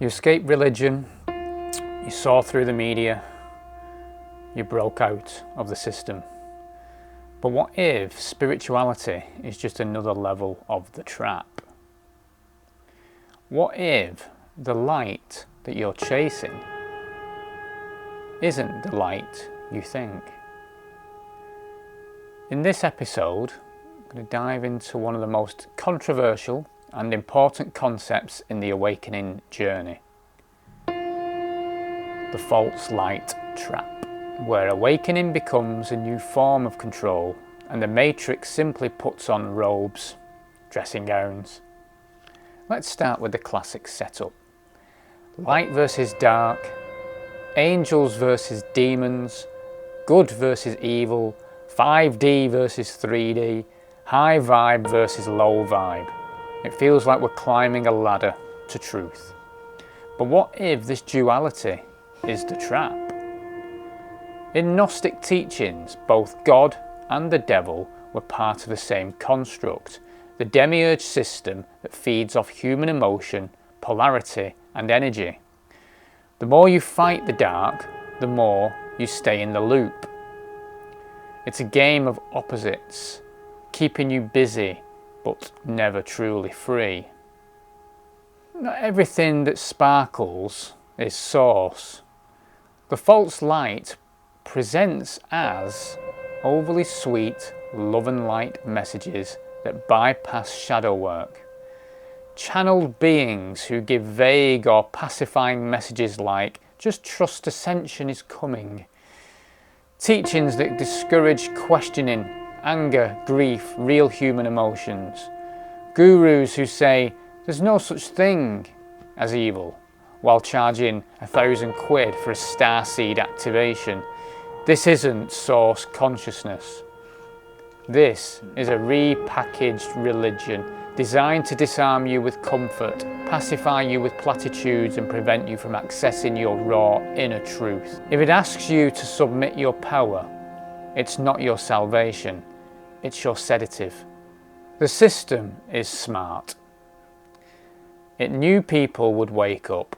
You escaped religion, you saw through the media, you broke out of the system. But what if spirituality is just another level of the trap? What if the light that you're chasing isn't the light you think? In this episode, I'm going to dive into one of the most controversial and important concepts in the awakening journey. The false light trap, where awakening becomes a new form of control and the matrix simply puts on robes, dressing gowns. Let's start with the classic setup. Light versus dark, angels versus demons, good versus evil, 5D versus 3D, high vibe versus low vibe. It feels like we're climbing a ladder to truth. But what if this duality is the trap? In Gnostic teachings, both God and the devil were part of the same construct, the demiurge system that feeds off human emotion, polarity and energy. The more you fight the dark, the more you stay in the loop. It's a game of opposites, keeping you busy but never truly free. Not everything that sparkles is source. The false light presents as overly sweet love and light messages that bypass shadow work. Channeled beings who give vague or pacifying messages like, just trust ascension is coming. Teachings that discourage questioning, anger, grief, real human emotions. Gurus who say there's no such thing as evil, while charging £1,000 for a starseed activation. This isn't source consciousness. This is a repackaged religion designed to disarm you with comfort, pacify you with platitudes and prevent you from accessing your raw inner truth. If it asks you to submit your power, it's not your salvation, it's your sedative. The system is smart. It knew people would wake up.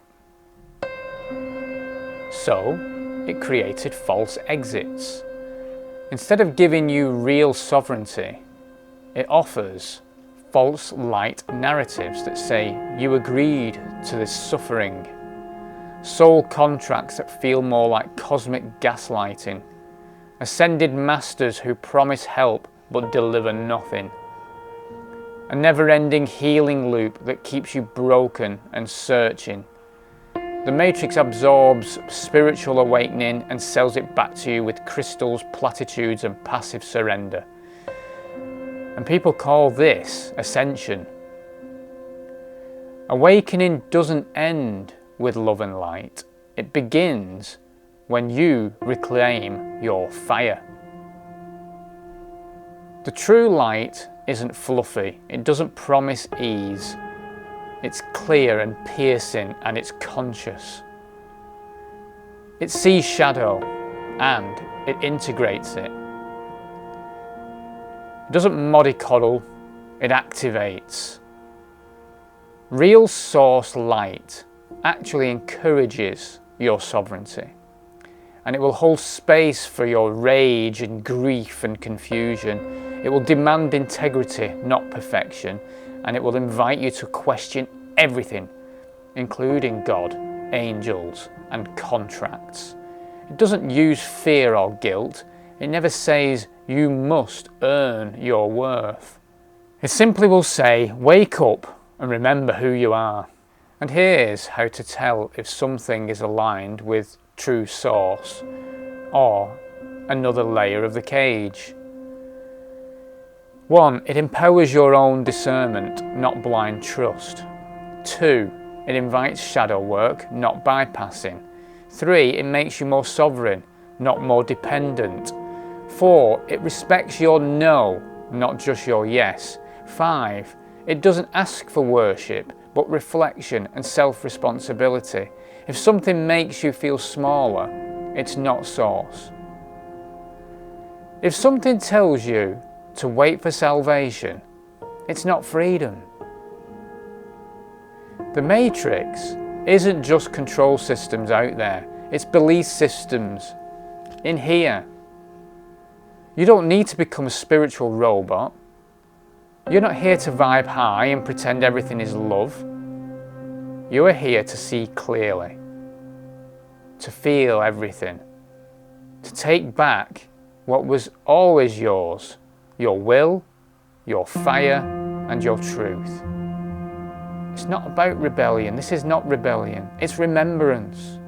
So, it created false exits. Instead of giving you real sovereignty, it offers false light narratives that say you agreed to this suffering. Soul contracts that feel more like cosmic gaslighting. Ascended masters who promise help but deliver nothing. A never-ending healing loop that keeps you broken and searching. The matrix absorbs spiritual awakening and sells it back to you with crystals, platitudes and passive surrender. And people call this ascension. Awakening doesn't end with love and light. It begins when you reclaim your fire. The true light isn't fluffy. It doesn't promise ease. It's clear and piercing and it's conscious. It sees shadow and it integrates it. It doesn't mollycoddle, it activates. Real source light actually encourages your sovereignty, and it will hold space for your rage and grief and confusion. It will demand integrity, not perfection, and it will invite you to question everything, including God, angels, and contracts. It doesn't use fear or guilt. It never says you must earn your worth. It simply will say, wake up and remember who you are. And here's how to tell if something is aligned with true source or another layer of the cage. 1. It empowers your own discernment, not blind trust. 2. It invites shadow work, not bypassing. 3. It makes you more sovereign, not more dependent. 4. It respects your no, not just your yes. 5. It doesn't ask for worship, but reflection and self-responsibility. If something makes you feel smaller, it's not source. If something tells you to wait for salvation, it's not freedom. The matrix isn't just control systems out there. It's belief systems in here. You don't need to become a spiritual robot. You're not here to vibe high and pretend everything is love. You are here to see clearly, to feel everything, to take back what was always yours, your will, your fire, and your truth. It's not about rebellion. This is not rebellion. It's remembrance.